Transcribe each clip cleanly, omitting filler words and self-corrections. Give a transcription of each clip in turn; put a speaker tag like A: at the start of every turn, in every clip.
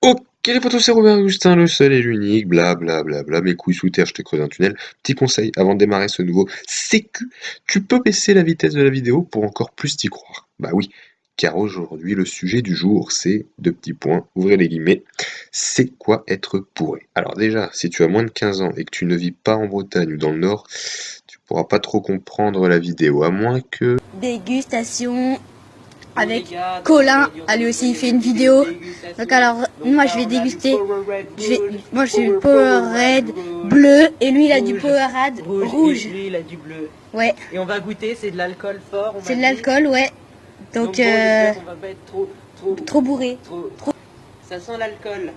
A: Ok les potos, c'est Robert Augustin, le seul et l'unique, bla bla bla bla, mes couilles sous terre, je te creuse un tunnel. Petit conseil, avant de démarrer ce nouveau sécu, tu peux baisser la vitesse de la vidéo pour encore plus t'y croire. Bah oui, car aujourd'hui le sujet du jour c'est, deux petits points, ouvrez les guillemets, c'est quoi être bourré? Alors déjà, si tu as moins de 15 ans et que tu ne vis pas en Bretagne ou dans le Nord, tu pourras pas trop comprendre la vidéo, à moins que...
B: Dégustation avec Colin. Ah, lui aussi il fait une vidéo. Donc alors moi je vais déguster. Moi j'ai du Powerade bleu et lui il a du Powerade rouge.
C: Lui il a du bleu.
B: Ouais.
C: Et on va goûter, c'est de l'alcool fort.
B: C'est de l'alcool, ouais. Donc
C: bon, j'espère qu'on va pas être
B: trop bourré.
C: Ça sent l'alcool.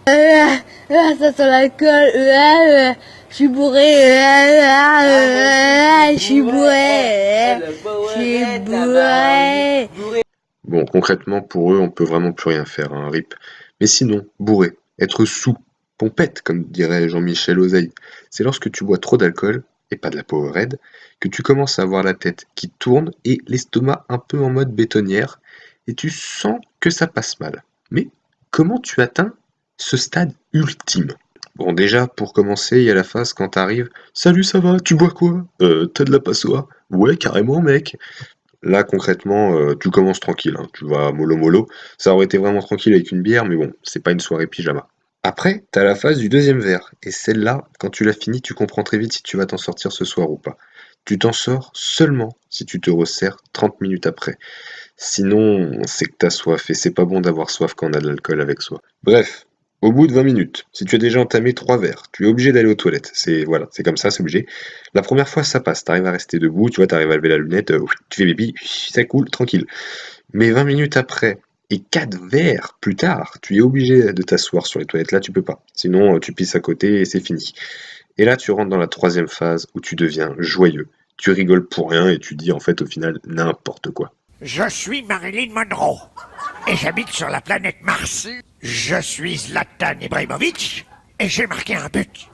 B: Ça sent l'alcool. Je suis bourré. Je suis bourré. Je suis bourré.
A: Bon, concrètement, pour eux, on peut vraiment plus rien faire, hein, RIP. Mais sinon, bourré, être sous, pompette, comme dirait Jean-Michel Oseille, c'est lorsque tu bois trop d'alcool, et pas de la Powerade, que tu commences à avoir la tête qui tourne et l'estomac un peu en mode bétonnière, et tu sens que ça passe mal. Mais comment tu atteins ce stade ultime? Bon, déjà, pour commencer, il y a la phase quand t'arrives. Salut, ça va? Tu bois quoi? T'as de la passoire? Ouais, carrément, mec. Là, concrètement, tu commences tranquille, hein, tu vas mollo mollo. Ça aurait été vraiment tranquille avec une bière, mais bon, c'est pas une soirée pyjama. Après, t'as la phase du deuxième verre, et celle-là, quand tu l'as fini, tu comprends très vite si tu vas t'en sortir ce soir ou pas. Tu t'en sors seulement si tu te resserres 30 minutes après. Sinon, c'est que t'as soif, et c'est pas bon d'avoir soif quand on a de l'alcool avec soi. Bref, au bout de 20 minutes, si tu as déjà entamé 3 verres, tu es obligé d'aller aux toilettes. Voilà, c'est comme ça, c'est obligé. La première fois, ça passe, t'arrives à rester debout, tu vois, t'arrives à lever la lunette, tu fais pipi, ça coule, tranquille. Mais 20 minutes après, et 4 verres plus tard, tu es obligé de t'asseoir sur les toilettes. Là, tu peux pas. Sinon, tu pisses à côté et c'est fini. Et là, tu rentres dans la troisième phase où tu deviens joyeux. Tu rigoles pour rien et tu dis en fait au final n'importe quoi.
D: Je suis Marilyn Monroe et j'habite sur la planète Mars. Je suis Zlatan Ibrahimovic et j'ai marqué un but.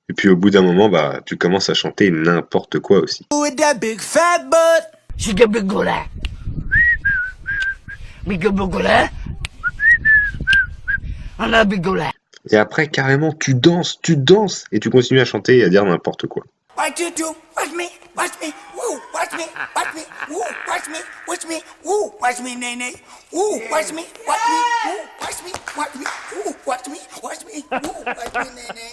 A: Et puis au bout d'un moment, bah, tu commences à chanter n'importe quoi aussi.
C: With that big fat butt.
D: J'ai de Bigola. Bigola. On a Bigola.
A: Et après, carrément, tu danses, et tu continues à chanter et à dire n'importe quoi.
D: What you do? Watch me, woo, watch me, woo, watch me, woo, watch me, néné, woo, watch me, woo, watch me, woo, watch me, woo, watch me, néné.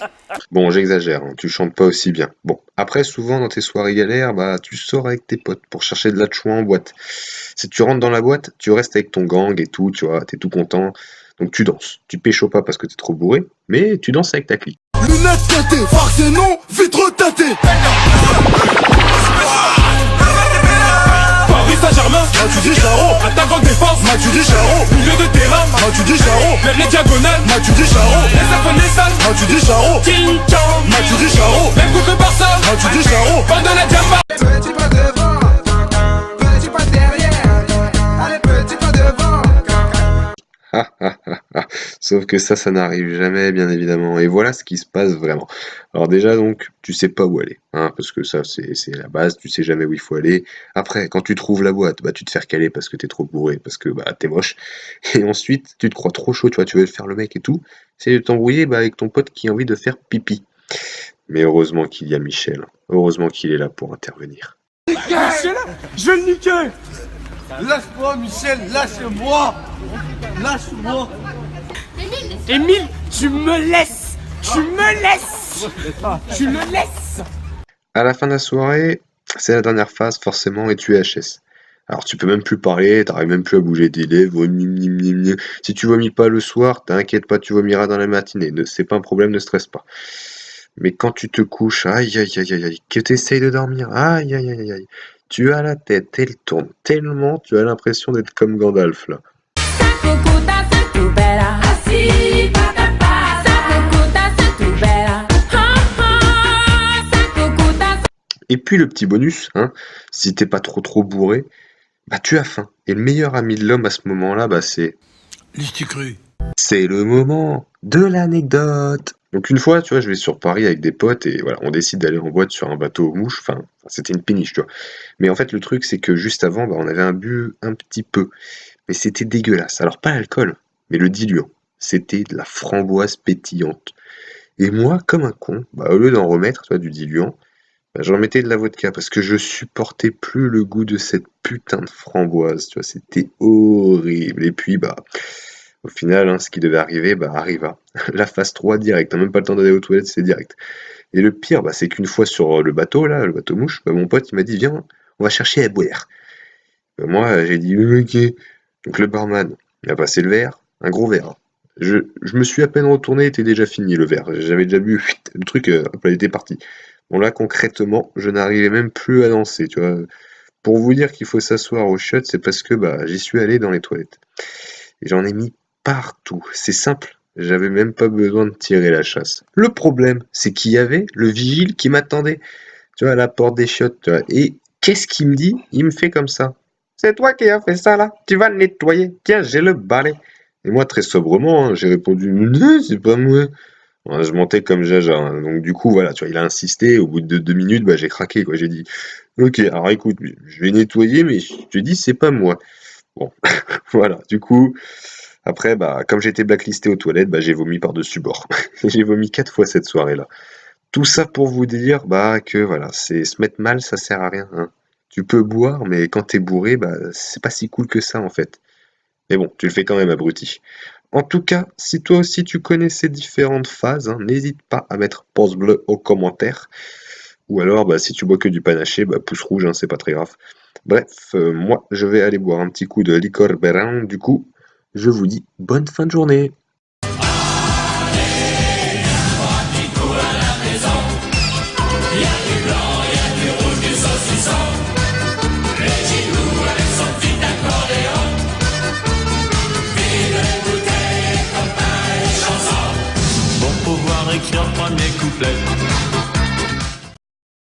A: Bon, j'exagère, hein, tu chantes pas aussi bien. Bon, après, souvent, dans tes soirées galères, bah, tu sors avec tes potes pour chercher de la chouin en boîte. Si tu rentres dans la boîte, tu restes avec ton gang et tout, tu vois, t'es tout content. Donc tu danses. Tu pécho pas parce que t'es trop bourré, mais tu danses avec ta clique.
E: Lunettes teintées, farce et non, vitre teintée. Paris Saint-Germain, Mathieu Charo, attaquant de défense, Mathieu Charo, milieu de terrain, Mathieu Charo, les diagonales, Mathieu Charo, les Afonessal, Mathieu Charo, King Kong, Mathieu Charo, même contre Barça, Mathieu Charo, pas de la diamba. Petit pas devant, petit pas derrière, allez petit pas devant.
A: Sauf que ça n'arrive jamais, bien évidemment. Et voilà ce qui se passe vraiment. Alors déjà, donc, tu sais pas où aller, hein, parce que ça, c'est la base, tu sais jamais où il faut aller. Après, quand tu trouves la boîte, bah, tu te fais recaler parce que t'es trop bourré, parce que, bah, t'es moche. Et ensuite, tu te crois trop chaud, tu vois, tu veux faire le mec et tout. C'est de t'embrouiller, bah, avec ton pote qui a envie de faire pipi. Mais heureusement qu'il y a Michel. Heureusement qu'il est là pour intervenir.
E: Michel, je vais le niquer. Lâche-moi, Michel, lâche-moi. Lâche-moi.
C: Émile, tu me laisses. Tu me laisses. Tu me laisses.
A: À la fin de la soirée, c'est la dernière phase forcément et tu es HS. Alors tu peux même plus parler, t'arrives même plus à bouger tes lèvres, si tu vomis pas le soir, t'inquiète pas, tu vomiras dans la matinée, c'est pas un problème, ne stresse pas. Mais quand tu te couches, aïe aïe aïe aïe aïe, que t'essayes de dormir, aïe aïe aïe aïe, tu as la tête, elle tourne tellement, tu as l'impression d'être comme Gandalf là. Et puis le petit bonus, hein, si t'es pas trop bourré, bah tu as faim. Et le meilleur ami de l'homme à ce moment-là, bah c'est le moment de l'anecdote. Donc une fois, tu vois, je vais sur Paris avec des potes et voilà, on décide d'aller en boîte sur un bateau aux mouches. Enfin, c'était une péniche, tu vois. Mais en fait, le truc, c'est que juste avant, bah, on avait bu un petit peu. Mais c'était dégueulasse. Alors pas l'alcool, mais le diluant. C'était de la framboise pétillante. Et moi, comme un con, au lieu d'en remettre, tu vois, du diluant, j'en mettais de la vodka parce que je supportais plus le goût de cette putain de framboise, tu vois, c'était horrible. Et puis, au final, hein, ce qui devait arriver, arriva. La phase 3 direct, hein, même pas le temps d'aller aux toilettes, c'est direct. Et le pire, c'est qu'une fois sur le bateau, là, le bateau mouche, mon pote, il m'a dit, viens, on va chercher à boire. Moi, j'ai dit, ok. Donc le barman, il a passé le verre, un gros verre. Je me suis à peine retourné, était déjà fini le verre. J'avais déjà bu, le truc, il était parti. Bon là, concrètement, je n'arrivais même plus à danser, tu vois. Pour vous dire qu'il faut s'asseoir au shot, c'est parce que j'y suis allé dans les toilettes. Et j'en ai mis partout. C'est simple, j'avais même pas besoin de tirer la chasse. Le problème, c'est qu'il y avait le vigile qui m'attendait, tu vois, à la porte des chiottes, tu vois. Et qu'est-ce qu'il me dit? Il me fait comme ça. C'est toi qui as fait ça là? Tu vas le nettoyer. Tiens, j'ai le balai. Et moi, très sobrement, hein, j'ai répondu non, c'est pas moi. Ouais, je mentais comme Jaja, hein. Donc du coup, voilà, tu vois, il a insisté. Au bout de 2 minutes, j'ai craqué, quoi. J'ai dit, ok, alors écoute, je vais nettoyer, mais je te dis, c'est pas moi. Bon, voilà. Du coup, après, comme j'étais blacklisté aux toilettes, j'ai vomi par-dessus bord. J'ai vomi 4 fois cette soirée-là. Tout ça pour vous dire, que voilà, c'est se mettre mal, ça sert à rien, hein. Tu peux boire, mais quand t'es bourré, c'est pas si cool que ça, en fait. Mais bon, tu le fais quand même, abruti. En tout cas, si toi aussi tu connais ces différentes phases, hein, n'hésite pas à mettre pouce bleu au commentaire. Ou alors, si tu bois que du panaché, pouce rouge, hein, c'est pas très grave. Bref, moi, je vais aller boire un petit coup de licor Berin. Du coup, je vous dis bonne fin de journée.
E: Pour pouvoir écrire premier couplet.